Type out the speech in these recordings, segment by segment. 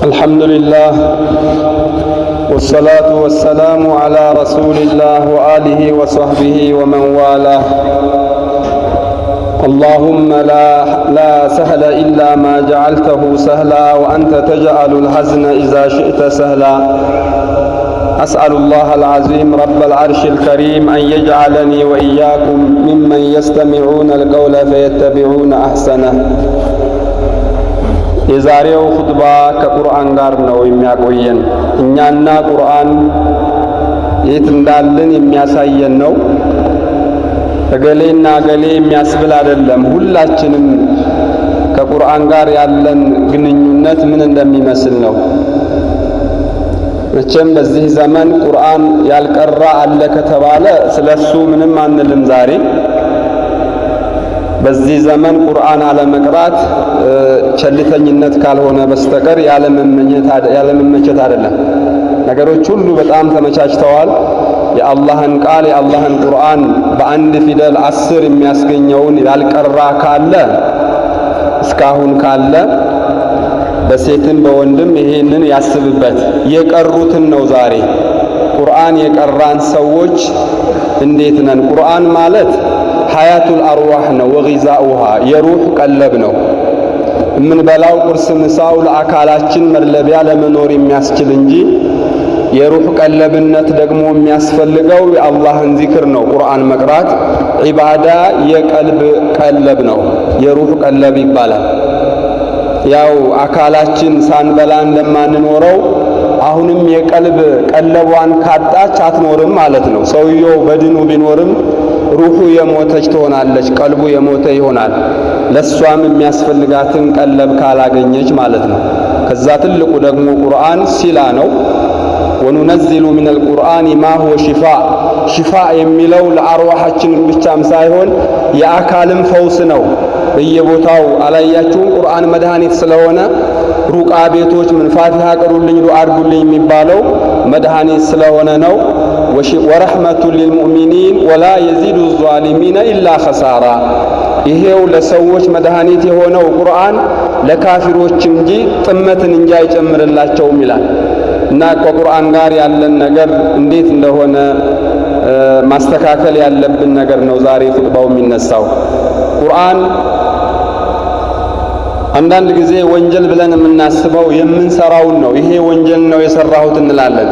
الحمد لله والصلاة والسلام على رسول الله وآله وصحبه ومن والاه. اللهم لا سهل إلا ما جعلته سهلا وأنت تجعل الحزن إذا شئت سهلا. أسأل الله العظيم رب العرش الكريم أن يجعلني وإياكم ممن يستمعون القول فيتبعون أحسنه. የዛሬው ኹጥባ ከቁርአን ጋር ነው የሚያቆየን። እኛና ቁርአን የት እንዳለን የሚያሳየን ነው። እገሌና እገሌ የሚያስብል አይደለም። ሁላችንም ከቁርአን ጋር ያለን ግንኙነት ምን እንደሚመስል ነው። መቼም በዚህ ዘመን ቁርአን ያልቀራ አለ ከተባለ ስለሱ ምንም አንልም ዛሬ። በዚህ ዘመን ቁርአን አለመቅራት ቸልተኝነት ካልሆነ በስተቀር ያለመመቸት አይደለም። ነገሮች ሁሉ በጣም ተመቻችተዋል። የአላህን ቃል የአላህን ቁርአን በአንድ ፊደል 10 የሚያስገኘውን ያልቀራ ካለ እስካሁን ካለ በሴትም በወንድም ይሄንን ያስብበት። የቀሩትን ነው ዛሬ ቁርአን የቀራን ሰዎች እንዴት ነን? ቁርአን ማለት ሐያቱል አርዋህ ነው። ወጊዛኡሃ የሩህ ቀለብ ነው። የምንበላው ቁርስ ምሳው ለአካላችን መድለቢያ ለመኖር የሚያስችል እንጂ የሩህ ቀለብነት ደግሞ የሚያስፈልገው የአላህን ዚክር ነው። ቁርአን መቅራት ዒባዳ የቀልብ ቀለብ ነው። የሩህ ቀለብ ይባላል። ያው አካላችን ሳንበላ እንደማንኖረው አሁንም የቀልብ ቀለቧን ካጣች አትኖርም ማለት ነው። ሰውየው በድኑ ቢኖርም ሩሑ የሞተች ትሆናለች፣ ቀልቡ የሞተ ይሆናል። ለሷም የሚያስፈልጋትን ቀለብ ካላገኘች ማለት ነው። ከዛ ትልቁ ደግሞ ቁርአን ሲላ ነው። ወኑነዚሉ ሚነል ቁርአን ማ ሁወ ሽፋ የሚለው ለአርዋሃችን ብቻም ሳይሆን የአካልም ፈውስ ነው። በየቦታው አላያችሁም? ቁርአን መድኃኒት ስለሆነ ሩቃ ቤቶች ምን ፋቲሃ ቅሩልኝ ዱዓ አድርጉልኝ የሚባለው መድኃኒት ስለሆነ ነው። ወረሕመቱ ሊልሙእሚኒን ወላ የዚዱ ዛሊሚነ ኢላ ኸሳራ። ይሄው ለሰዎች መድኃኒት የሆነው ቁርአን ለካፊሮች እንጂ ጥመትን እንጂ አይጨምርላቸውም ይላል። እና ከቁርአን ጋር ያለን ነገር እንዴት እንደሆነ ማስተካከል ያለብን ነገር ነው ዛሬ ኹጥባው የሚነሳው። ቁርአን አንዳንድ ጊዜ ወንጀል ብለን የምናስበው የምንሰራውን ነው። ይሄ ወንጀል ነው የሰራሁት እንላለን።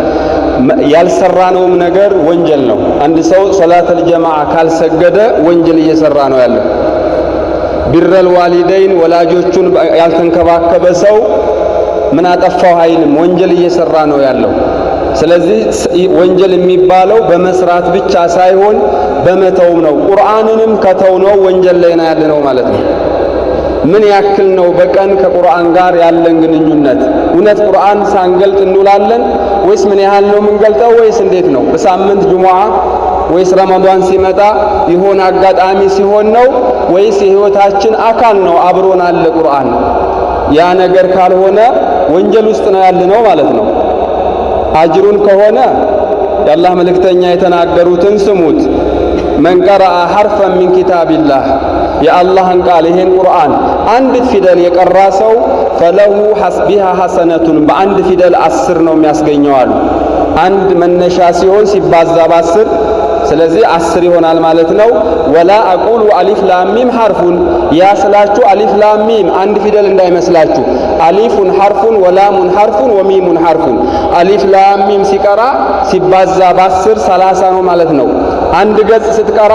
ያልሰራነውም ነገር ወንጀል ነው። አንድ ሰው ሶላተል ጀማዓ ካልሰገደ ወንጀል እየሰራ ነው ያለው። ቢረል ዋሊደይን ወላጆቹን ያልተንከባከበ ሰው ምን አጠፋው አይልም፣ ወንጀል እየሰራ ነው ያለው። ስለዚህ ወንጀል የሚባለው በመስራት ብቻ ሳይሆን በመተውም ነው። ቁርአንንም ከተው ነው ወንጀል ላይ ነው ያለነው ማለት ነው። ምን ያክል ነው በቀን ከቁርአን ጋር ያለን ግንኙነት? እውነት ቁርአን ሳንገልጥ እንውላለን ወይስ ምን ያህል ነው የምንገልጠው? ወይስ እንዴት ነው? በሳምንት ጁሙዓ ወይስ ረመዳን ሲመጣ ይሆን አጋጣሚ ሲሆን ነው? ወይስ የህይወታችን አካል ነው አብሮን አለ ቁርአን? ያ ነገር ካልሆነ ወንጀል ውስጥ ነው ያለነው ማለት ነው። አጅሩን ከሆነ የአላህ መልእክተኛ የተናገሩትን ስሙት። መን ቀረአ ሐርፈን ሚን ኪታቢላህ የአላህን ቃል ይሄን ቁርአን አንድ ፊደል የቀራ ሰው ፈለሁ ቢሃ ሐሰነቱን በአንድ ፊደል 10 ነው የሚያስገኘው አሉ። አንድ መነሻ ሲሆን ሲባዛ በ10 ስለዚህ 10 ይሆናል ማለት ነው። ወላ አቁሉ አሊፍ ላም ሚም ሐርፉን ያስላችሁ አሊፍ ላም ሚም አንድ ፊደል እንዳይመስላችሁ። አሊፉን ሐርፉን ወላሙን ሐርፉን ወሚሙን ሐርፉን። አሊፍ ላም ሚም ሲቀራ ሲባዛ በ10 30 ነው ማለት ነው። አንድ ገጽ ስትቀራ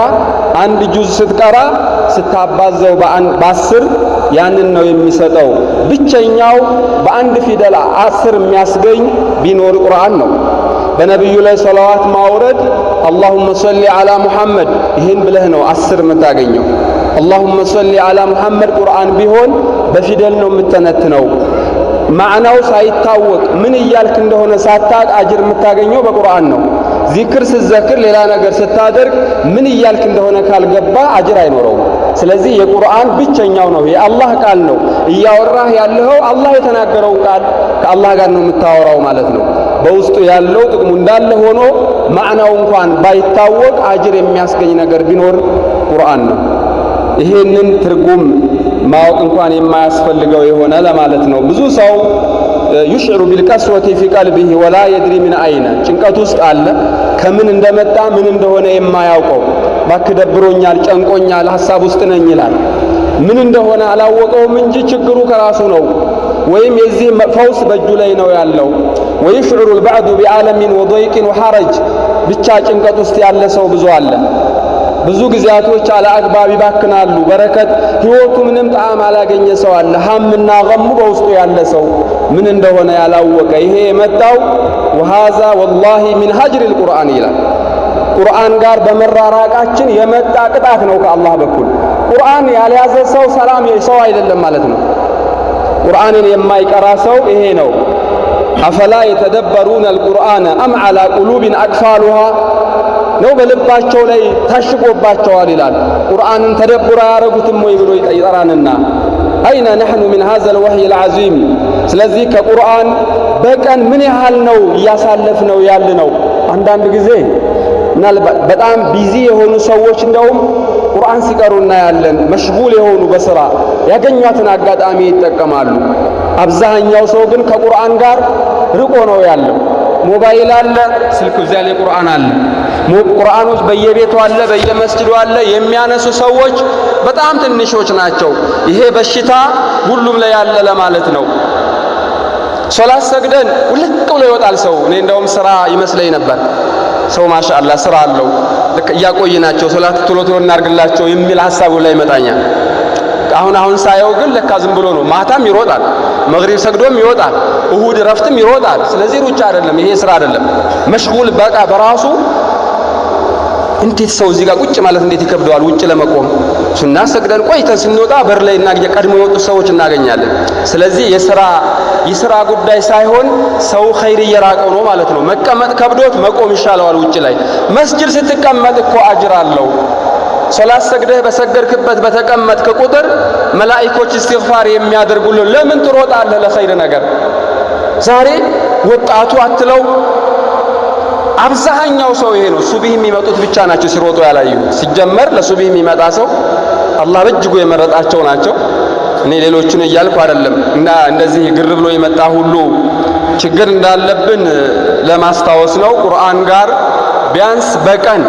አንድ ጁዝ ስትቀራ ስታባዘው በ10 ያንን ነው የሚሰጠው። ብቸኛው በአንድ ፊደል 10 የሚያስገኝ ቢኖር ቁርአን ነው። በነብዩ ላይ ሰላዋት ማውረድ አላሁመ ሰሊ ዐላ ሙሐመድ ይሄን ብለህ ነው 10 የምታገኘው። አላሁመ ሰሊ ዐላ ሙሐመድ ቁርአን ቢሆን በፊደል ነው የምተነትነው። ማዕናው ሳይታወቅ ምን እያልክ እንደሆነ ሳታቅ አጅር የምታገኘው በቁርአን ነው። ዚክር ስትዘክር ሌላ ነገር ስታደርግ ምን እያልክ እንደሆነ ካልገባ አጅር አይኖረውም። ስለዚህ የቁርአን ብቸኛው ነው፣ የአላህ ቃል ነው። እያወራህ ያለኸው አላህ የተናገረው ቃል ከአላህ ጋር ነው የምታወራው ማለት ነው። በውስጡ ያለው ጥቅሙ እንዳለ ሆኖ ማዕናው እንኳን ባይታወቅ አጅር የሚያስገኝ ነገር ቢኖር ቁርአን ነው። ይሄንን ትርጉም ማወቅ እንኳን የማያስፈልገው የሆነ ለማለት ነው። ብዙ ሰው يشعر بالقسوة في قلبه ولا يدري من أين ጭንቀት ውስጥ አለ ከምን እንደመጣ ምን እንደሆነ የማያውቀው ባክ ደብሮኛል ጨንቆኛል ሐሳብ ውስጥ ነኝ ይላል ምን እንደሆነ አላወቀውም እንጂ ችግሩ ከራሱ ነው ወይም የዚህ ፈውስ በእጁ ላይ ነው ያለው ويشعر البعض بعالم وضيق وحرج ብቻ ጭንቀት ውስጥ ያለ ሰው ብዙ አለ ብዙ ጊዜያቶች አለ አግባብ ይባክናሉ በረከት ህይወቱ ምንም ጣዕም አላገኘ ሰው አለ ሐምና ገሙ በውስጡ ያለ ሰው ምን እንደሆነ ያላወቀ ይሄ የመጣው وهذا والله من هجر القرآن ይላል ቁርአን ጋር በመራራቃችን የመጣ ቅጣት ነው ከአላህ በኩል ቁርአን ያልያዘ ሰው ሰላም ሰው አይደለም ማለት ነው ቁርአንን የማይቀራ ሰው ይሄ ነው أفلا يتدبرون القرآن أم على قلوب أقفالها ነው በልባቸው ላይ ታሽጎባቸዋል ይላል ቁርአንን ተደብራ ያረጉትም ወይ ብሎ ይጠራንና አይና نحن من هذا الوحي العظيم ስለዚህ ከቁርአን በቀን ምን ያህል ነው ያሳለፍነው ያልነው አንዳንድ ጊዜ በጣም ቢዚ የሆኑ ሰዎች እንደውም ቁርአን ሲቀሩና ያለን መሽጉል የሆኑ በስራ ያገኙትን አጋጣሚ ይጠቀማሉ አብዛኛው ሰው ግን ከቁርአን ጋር ርቆ ነው ያለው ሞባይል አለ ስልክ እዚያ ላይ ቁርአን አለ ቁርአኖች በየቤቱ አለ በየመስጂዱ አለ የሚያነሱ ሰዎች በጣም ትንሾች ናቸው ይሄ በሽታ ሁሉም ላይ ያለ ለማለት ነው ሶላት ሰግደን ውልቅ ብሎ ይወጣል ሰው እኔ እንደውም ስራ ይመስለኝ ነበር ሰው ማሻአላ ስራ አለው ያቆይናቸው ሶላት ቶሎ ቶሎ እናርግላቸው የሚል ሐሳቡ ላይ መጣኛል አሁን ሳየው ግን ለካ ዝም ብሎ ነው ማታም ይሮጣል መግሪብ ሰግዶም ይወጣል እሁድ ረፍትም ይሮጣል ስለዚህ ሩጫ አይደለም ይሄ ስራ አይደለም መሽጉል በቃ በራሱ እንዴት ሰው እዚህ ጋር ቁጭ ማለት እንዴት ይከብደዋል ውጭ ለመቆም ስናሰግደን ቆይተን ስንወጣ በር ላይ ቀድሞ የወጡ ሰዎች እናገኛለን ስለዚህ የሥራ ጉዳይ ሳይሆን ሰው ኸይር እየራቀው ነው ማለት ነው መቀመጥ ከብዶት መቆም ይሻለዋል ውጭ ላይ መስጂድ ስትቀመጥ እኮ አጅር አለው ሶላት ሰግደህ በሰገድክበት በተቀመጥክ ቁጥር መላእክቶች ኢስቲግፋር የሚያደርጉልን ለምን ትሮጣለህ ለኸይር ነገር ዛሬ ወጣቱ አትለው አብዛኛው ሰው ይሄ ነው ሱብሂ የሚመጡት ብቻ ናቸው ሲሮጡ ያላዩ ሲጀመር ለሱብሂ የሚመጣ ሰው አላህ በእጅጉ የመረጣቸው ናቸው እኔ ሌሎቹን እያልኩ አይደለም እና እንደዚህ ግር ብሎ የመጣ ሁሉ ችግር እንዳለብን ለማስታወስ ነው ቁርአን ጋር ቢያንስ በቀን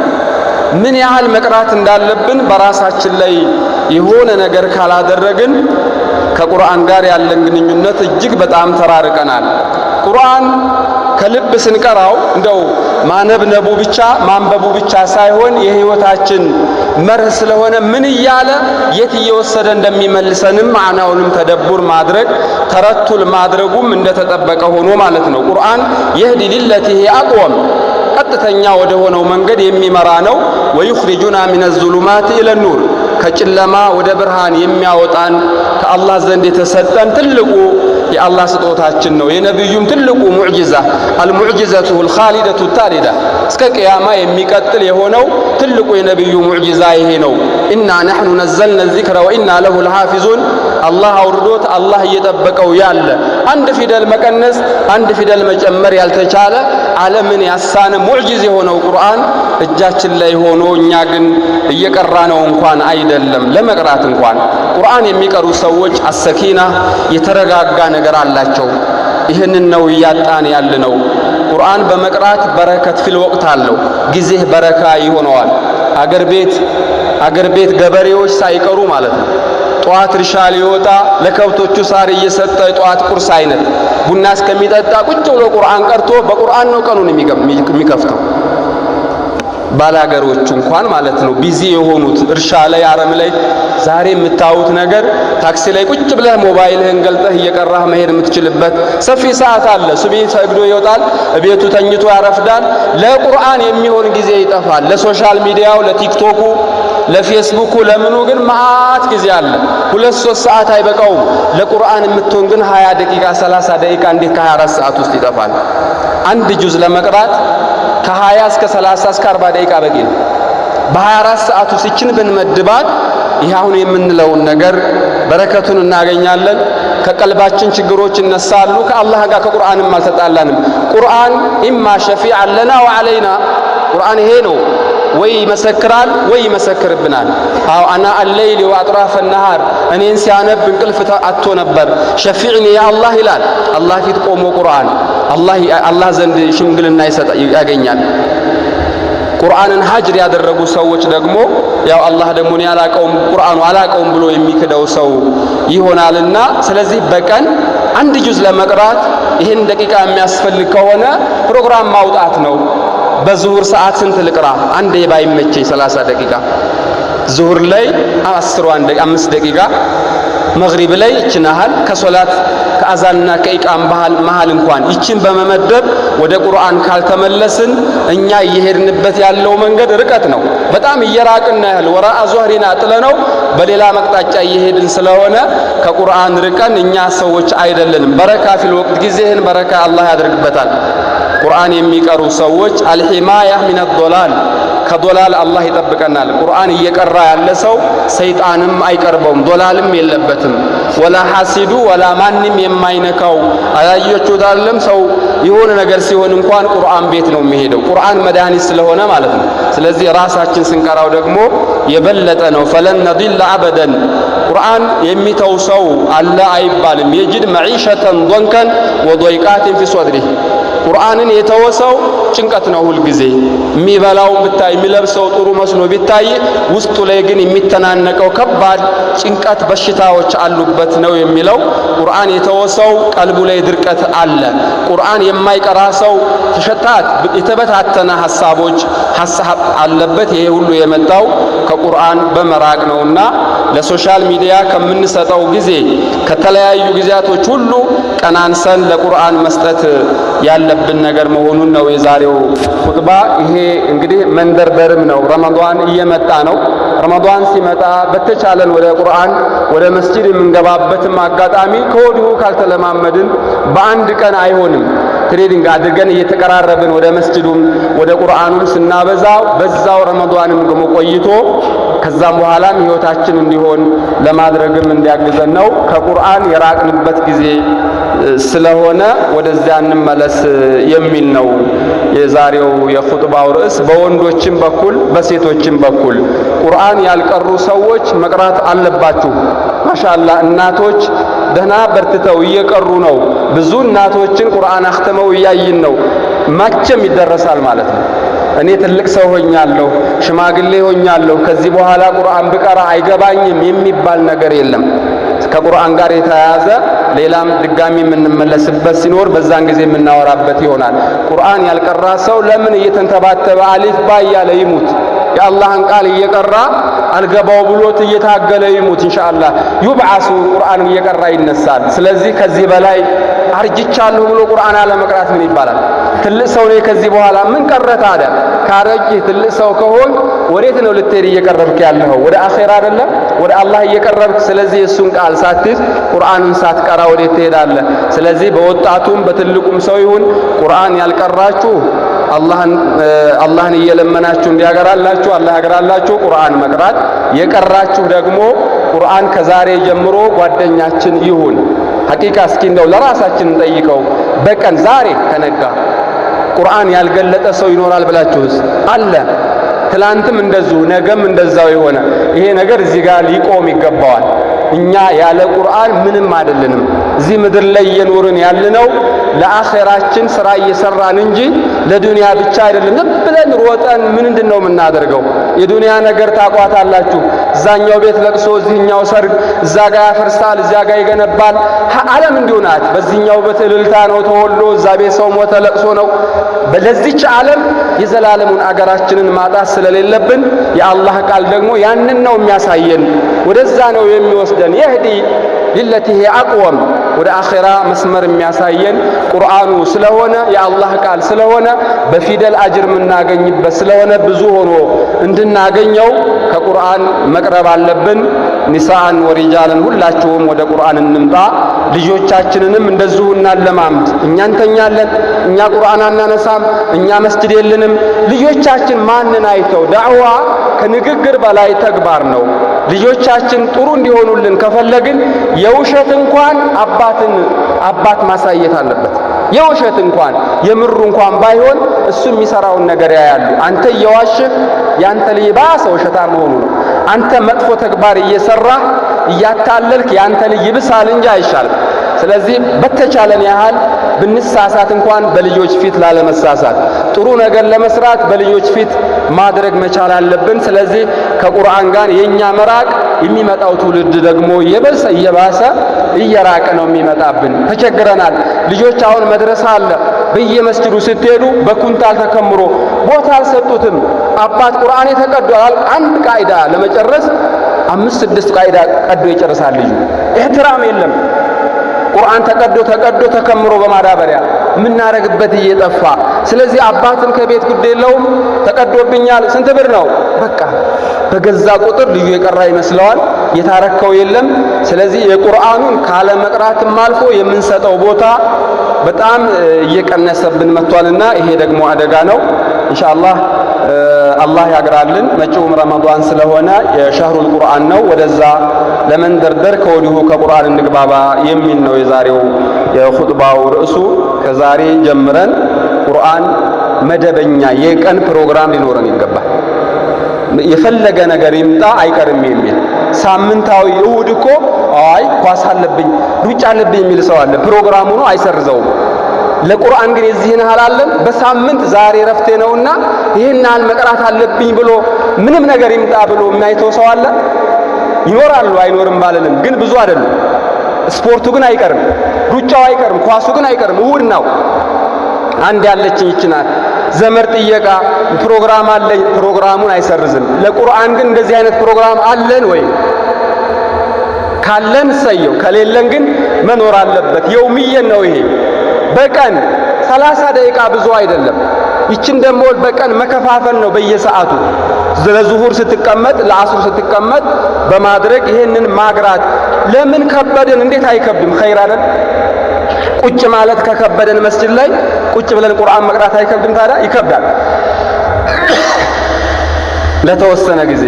ምን ያህል መቅራት እንዳለብን በራሳችን ላይ የሆነ ነገር ካላደረግን ከቁርአን ጋር ያለን ግንኙነት እጅግ በጣም ተራርቀናል ቁርአን ከልብ ስንቀራው እንደው ማነብነቡ ብቻ ማንበቡ ብቻ ሳይሆን የህይወታችን መርህ ስለሆነ ምን ይያለ የት እየወሰደ እንደሚመልሰንም ማዕናውንም ተደቡር ማድረግ ተረቱል ማድረጉም እንደተጠበቀ ሆኖ ማለት ነው ቁርአን ይህዲ ለለቲ አቅወም ቀጥተኛ ወደ ሆነው መንገድ የሚመራ ነው ወይخرجنا من الظلمات الى النور ከጨለማ ወደ ብርሃን የሚያወጣን ከአላህ ዘንድ የተሰጠን ትልቁ የአላህ ስጦታችን ነው የነብዩም ትልቁ ሙዕጂዛ አልሙዕጂዘቱ الخالدة التالدة እስከ ቂያማ የሚቀጥል የሆነው ትልቁ የነብዩ ሙዕጂዛ ይሄ ነው ኢና نحن نزلنا الذكر وإنا له لحافظون አላህ አውርዶት አላህ እየጠበቀው ያለ አንድ ፊደል መቀነስ አንድ ፊደል መጨመር ያልተቻለ ዓለምን ያሳነ ሙዕጂዝ የሆነው ቁርአን እጃችን ላይ ሆኖ እኛ ግን እየቀራ ነው እንኳን አይደለም ለመቅራት እንኳን ቁርአን የሚቀሩ ሰዎች አሰኪና የተረጋጋ ነገር አላቸው ይሄንን ነው ያጣን ያለነው ቁርአን በመቅራት በረከት ፊል ወቅት አለው ጊዜ በረካ ይሆነዋል አገር ቤት ገበሬዎች ሳይቀሩ ማለት ነው ጧት እርሻ ሊወጣ ለከብቶቹ ሳር እየሰጠ ጧት ቁርስ አይነት ቡና እስከሚጠጣ ቁጭ ብሎ ቁርአን ቀርቶ በቁርአን ነው ቀኑን የሚከፍተው ባላገሮቹ እንኳን ማለት ነው ቢዚ የሆኑት እርሻ ላይ አረም ላይ ዛሬ የምታዩት ነገር ታክሲ ላይ ቁጭ ብለህ ሞባይልህን ገልጠህ እየቀራህ መሄድ የምትችልበት ሰፊ ሰዓት አለ ሱብሂ ሰግዶ ይወጣል ቤቱ ተኝቶ ያረፍዳል ለቁርአን የሚሆን ጊዜ ይጠፋል ለሶሻል ሚዲያው ለቲክቶኩ ለፌስቡኩ ለምኑ ግን ማአት ጊዜ አለ 2-3 ሰዓት አይበቃውም ለቁርአን የምትሆን ግን 20 ደቂቃ 30 ደቂቃ እንዴት ከ24 ሰዓት ውስጥ ይጠፋል አንድ ጁዝ ለመቅራት ከ20 እስከ 30 እስከ 40 ደቂቃ በቂ ነው በ24 ሰዓት ውስጥ እችን ብንመድባት ይህ አሁን የምንለውን ነገር በረከቱን እናገኛለን ከቀልባችን ችግሮች እነሳሉ ከአላህ ጋር ከቁርአንም አልተጣላንም ቁርአን ኢማ ሸፊዓን ለና ወዐለይና ቁርአን ይሄ ነው ወይ ይመሰክራል ወይ ይመሰክርብናል። አው አና አለይሊ ወአጥራፈ النهار እኔን ሲያነብ እንቅልፍ አጥቶ ነበር። ሸፊዕኒ ያ አላህ ይላል። አላህ ፊት ቆሞ ቁርአን አላህ ዘንድ ሽምግልና ያገኛል። ቁርአንን ሀጅር ያደረጉ ሰዎች ደግሞ ያው አላህ ደግሞ እኔ አላቀውም ቁርአኑ አላቀውም ብሎ የሚክደው ሰው ይሆናልና ስለዚህ በቀን አንድ ጁዝ ለመቅራት ይሄን ደቂቃ የሚያስፈልግ ከሆነ ፕሮግራም ማውጣት ነው። በዙሁር ሰዓት ስንት ልቅራ? አንዴ ባይመቸኝ 30 ደቂቃ፣ ዙሁር ላይ 5 ደቂቃ፣ መግሪብ ላይ ይችናል። ከሶላት ከአዛንና ከኢቃም መሃል እንኳን ይችን በመመደብ ወደ ቁርአን ካልተመለስን እኛ እየሄድንበት ያለው መንገድ ርቀት ነው። በጣም እየራቅን ያህል ወራአ ዙህሪና ጥለነው በሌላ መቅጣጫ እየሄድን ስለሆነ ከቁርአን ርቀን እኛ ሰዎች አይደለንም። በረካ ፊል ወቅት ጊዜህን በረካ አላህ ያደርግበታል። ቁርአን የሚቀሩ ሰዎች አልሂማያ ሚነ ዶላል ከዶላል አላህ ይጠብቀናል። ቁርአን እየቀራ ያለ ሰው ሰይጣንም አይቀርበውም፣ ዶላልም የለበትም። ወላ ሐሲዱ ወላ ማንም የማይነካው አያያችሁት አይደለም። ሰው የሆነ ነገር ሲሆን እንኳን ቁርአን ቤት ነው የሚሄደው፣ ቁርአን መድኃኒት ስለሆነ ማለት ነው። ስለዚህ ራሳችን ስንቀራው ደግሞ የበለጠ ነው። ፈለን ነዲል አበደን ቁርአን የሚተው ሰው አለ አይባልም። የጅድ መዒሸተን ዶንከን ወዶይቃትን ፊ ሶድሪህ ቁርአንን የተወሰው ጭንቀት ነው። ሁል ጊዜ የሚበላው ብታይ የሚለብሰው ጥሩ መስሎ ቢታይ ውስጡ ላይ ግን የሚተናነቀው ከባድ ጭንቀት በሽታዎች አሉበት ነው የሚለው። ቁርአን የተወሰው ቀልቡ ላይ ድርቀት አለ። ቁርአን የማይቀራ ሰው ተሸታት የተበታተነ ሐሳብ አለበት። ይሄ ሁሉ የመጣው ከቁርአን በመራቅ ነውና ለሶሻል ሚዲያ ከምንሰጠው ጊዜ ከተለያዩ ጊዜያቶች ሁሉ ቀናንሰን ለቁርአን መስጠት ያለብን ነገር መሆኑን ነው የዛሬው ኹጥባ። ይሄ እንግዲህ መንደርደርም ነው። ረመዳን እየመጣ ነው። ረመዳን ሲመጣ በተቻለን ወደ ቁርአን ወደ መስጂድ የምንገባበትም አጋጣሚ ከወዲሁ ካልተለማመድን በአንድ ቀን አይሆንም። ትሬዲንግ አድርገን እየተቀራረብን ወደ መስጂዱም ወደ ቁርአኑም ስናበዛው በዛው ረመዳንም ደግሞ ቆይቶ ከዛም በኋላም ህይወታችን እንዲሆን ለማድረግም እንዲያግዘን ነው። ከቁርአን የራቅንበት ጊዜ ስለሆነ ወደዚያ እንመለስ የሚል ነው የዛሬው የኹጥባው ርዕስ። በወንዶችም በኩል በሴቶችም በኩል ቁርአን ያልቀሩ ሰዎች መቅራት አለባችሁ። ማሻአላህ እናቶች ደህና በርትተው እየቀሩ ነው። ብዙ እናቶችን ቁርአን አختመው እያይን ነው። ማቸም ይደረሳል ማለት ነው። እኔ ትልቅ ሰው ሆኛለሁ፣ ሽማግሌ ሆኛለሁ፣ ከዚህ በኋላ ቁርአን ብቀራ አይገባኝም የሚባል ነገር የለም። ከቁርአን ጋር የተያያዘ ሌላም ድጋሚ የምንመለስበት ሲኖር በዛን ጊዜ የምናወራበት ይሆናል። ቁርአን ያልቀራ ሰው ለምን እየተንተባተበ አሊፍ ባ እያለ ይሙት? የአላህን ቃል እየቀራ አልገባው ብሎት እየታገለ ይሙት። ኢንሻአላህ ዩብዓሱ ቁርአን እየቀራ ይነሳል። ስለዚህ ከዚህ በላይ አርጅቻለሁ ብሎ ቁርአን አለመቅራት ምን ይባላል? ትልቅ ሰው ነኝ ከዚህ በኋላ ምን ቀረህ ታዲያ? ካረጅህ ትልቅ ሰው ከሆን ወዴት ነው ልትሄድ እየቀረብክ ያለኸው? ወደ አኺራ አይደለም ወደ አላህ እየቀረብክ። ስለዚህ እሱን ቃል ሳትይዝ ቁርአንን ሳትቀራ ወዴት ትሄዳለህ? ስለዚህ በወጣቱም በትልቁም ሰው ይሁን ቁርአን ያልቀራችሁ አላህን እየለመናችሁ እንዲያገራላችሁ አላህ ያገራላችሁ ቁርአን መቅራት። የቀራችሁ ደግሞ ቁርአን ከዛሬ ጀምሮ ጓደኛችን ይሁን። ሐቂቃ እስኪ እንደው ለራሳችን እንጠይቀው። በቀን ዛሬ ከነጋ ቁርአን ያልገለጠ ሰው ይኖራል ብላችሁስ? አለ። ትላንትም እንደዚሁ ነገም እንደዛው የሆነ ይሄ ነገር እዚህ ጋር ሊቆም ይገባዋል። እኛ ያለ ቁርአን ምንም አይደለንም። እዚህ ምድር ላይ እየኖርን ያለነው ለአኺራችን ስራ እየሰራን እንጂ ለዱንያ ብቻ አይደለም። ዝም ብለን ሮጠን ምንድነው የምናደርገው? የዱንያ ነገር ታቋታላችሁ። እዛኛው ቤት ለቅሶ፣ እዚህኛው ሰርግ፣ እዛ ጋር ያፈርሳል፣ እዛ ጋር ይገነባል። ዓለም እንዲሁ ናት። በዚህኛው በትልልታ ነው ተወልዶ፣ እዛ ቤት ሰው ሞተ ለቅሶ ነው። በለዚች ዓለም የዘላለሙን አገራችንን ማጣት ስለሌለብን የአላህ ቃል ደግሞ ያንን ነው የሚያሳየን። ወደዛ ነው የሚወስደን። ይህዲ ሊለቲ ሂየ አቅወም ወደ አኺራ መስመር የሚያሳየን ቁርአኑ ስለሆነ የአላህ ቃል ስለሆነ በፊደል አጅር የምናገኝበት ስለሆነ ብዙ ሆኖ እንድናገኘው ከቁርአን መቅረብ አለብን። ኒሳአን ወሪጃልን ሁላችሁም ወደ ቁርአን እንምጣ። ልጆቻችንንም እንደዚሁ እናለማምድ። እኛ እንተኛለን፣ እኛ ቁርአን አናነሳም፣ እኛ መስጂድ የለንም። ልጆቻችን ማንን አይተው? ዳዕዋ ከንግግር በላይ ተግባር ነው። ልጆቻችን ጥሩ እንዲሆኑልን ከፈለግን የውሸት እንኳን አባት ማሳየት አለበት። የውሸት እንኳን የምሩ እንኳን ባይሆን እሱ የሚሰራውን ነገር ያያሉ። አንተ እየዋሸህ ያንተ ልጅ ባሰ ውሸታም መሆኑ ነው። አንተ መጥፎ ተግባር እየሰራህ እያታለልክ ያንተ ልጅ ይብሳል እንጂ አይሻልም። ስለዚህ በተቻለን ያህል ብንሳሳት እንኳን በልጆች ፊት ላለመሳሳት፣ ጥሩ ነገር ለመስራት በልጆች ፊት ማድረግ መቻል አለብን። ስለዚህ ከቁርአን ጋር የኛ መራቅ የሚመጣው ትውልድ ደግሞ እየባሰ እየራቀ ነው የሚመጣብን። ተቸግረናል። ልጆች አሁን መድረሳ አለ። በየመስጂዱ ስትሄዱ በኩንታል ተከምሮ ቦታ አልሰጡትም። አባት ቁርአን ተቀዷል። አንድ ቃይዳ ለመጨረስ 5-6 ቃይዳ ቀዶ ይጨርሳል ልጁ። ኢህትራም የለም። ቁርአን ተቀዶ ተከምሮ በማዳበሪያ ምናረግበት እየጠፋ። ስለዚህ አባትም ከቤት ጉድ የለውም። ተቀዶብኛል ስንት ብር ነው በቃ በገዛ ቁጥር ልዩ የቀራ ይመስለዋል። የታረከው የለም። ስለዚህ የቁርአኑን ካለ መቅራትም አልፎ የምንሰጠው ቦታ በጣም እየቀነሰብን መጥቷልና ይሄ ደግሞ አደጋ ነው። ኢንሻአላህ አላህ ያግራልን። መጪውም ረመዳን ስለሆነ የሸህሩል ቁርአን ነው። ወደዛ ለመንደርደር ከወዲሁ ከቁርአን እንግባባ የሚል ነው የዛሬው የኹጥባው ርዕሱ። ከዛሬ ጀምረን ቁርአን መደበኛ የቀን ፕሮግራም ሊኖረን ይገባል። የፈለገ ነገር ይምጣ አይቀርም የሚል ሳምንታዊ እሁድ እኮ አይ ኳስ አለብኝ ሩጫ አለብኝ የሚል ሰው አለ። ፕሮግራሙ ነው አይሰርዘውም። ለቁርአን ግን የዚህን ሐላለም በሳምንት ዛሬ ረፍቴ ነውና ይሄን ያህል መቅራት አለብኝ ብሎ ምንም ነገር ይምጣ ብሎ የማይተው ሰው አለ? ይኖራሉ፣ አይኖርም ባልልም፣ ግን ብዙ አይደሉም። ስፖርቱ ግን አይቀርም፣ ሩጫው አይቀርም፣ ኳሱ ግን አይቀርም። እሁድ ነው። አንድ ያለችኝ ይችናል ዘመድ ጥየቃ ፕሮግራም አለኝ፣ ፕሮግራሙን አይሰርዝም። ለቁርአን ግን እንደዚህ አይነት ፕሮግራም አለን ወይ? ካለን ሰየው፣ ከሌለን ግን መኖር አለበት። የውምየን ነው ይሄ። በቀን 30 ደቂቃ ብዙ አይደለም። ይችን ደግሞ በቀን መከፋፈል ነው በየሰዓቱ። ለዙሁር ስትቀመጥ ለአስር ስትቀመጥ በማድረግ ይሄንን ማግራት። ለምን ከበደን? እንዴት አይከብድም? ኸይር አይደል? ቁጭ ማለት ከከበደን መስጂድ ላይ ቁጭ ብለን ቁርአን መቅራት አይከብድም? ታዲያ ይከብዳል። ለተወሰነ ጊዜ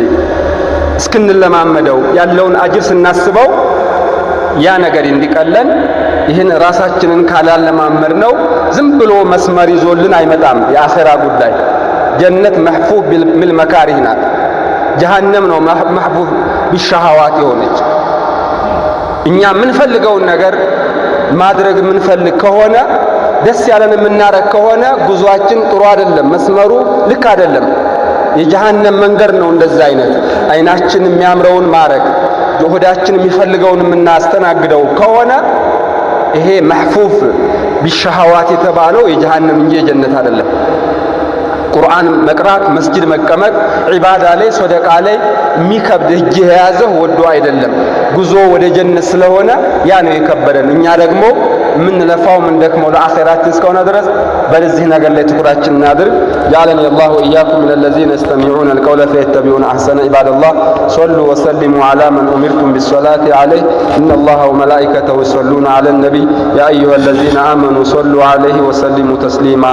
እስክንለማመደው ያለውን አጅር ስናስበው ያ ነገር እንዲቀለን ይህን ራሳችንን ካላለማመድ ነው ዝም ብሎ መስመር ይዞልን አይመጣም። የአኺራ ጉዳይ ጀነት መሕፉፍ ቢልመካሪህ ናት። ጀሃነም ነው መሕፉፍ ቢሸሃዋት የሆነች። እኛ የምንፈልገውን ነገር ማድረግ የምንፈልግ ከሆነ ደስ ያለን የምናረግ ከሆነ ጉዟችን ጥሩ አይደለም፣ መስመሩ ልክ አይደለም። የጀሃነም መንገድ ነው። እንደዛ አይነት አይናችን የሚያምረውን ማረግ ሆዳችን የሚፈልገውን የምናስተናግደው ከሆነ ይሄ መሕፉፍ ቢሸሃዋት የተባለው የጀሃነም እንጂ የጀነት አይደለም። ቁርአን መቅራት፣ መስጂድ መቀመጥ፣ ዒባዳ ላይ ሶደቃ ላይ የሚከብድ እጅ የያዘው ወዶ አይደለም። ጉዞ ወደ ጀነት ስለሆነ ያ ነው የከበደን። እኛ ደግሞ የምንለፋው የምንደክመው ለአኺራችን እስከሆነ ድረስ በዚህ ነገር ላይ ትኩራችን እናድርግ። ጀዐለኒ አላሁ ወኢያኩም ሚነ ለዚነ የስተሚዑነ አልቀውለ ፈየተቢዑነ አሕሰነ። ዒባደላህ ሶሉ ወሰሊሙ ዐላ መን ኡሚርቱም ቢሶላቲ ዐለይሂ ኢነላሀ ወመላኢከተሁ ይሰሉነ ዐለን ነቢይ ያ አዩሀ ለዚነ አመኑ ሶሉ ዐለይሂ ወሰሊሙ ተስሊማ።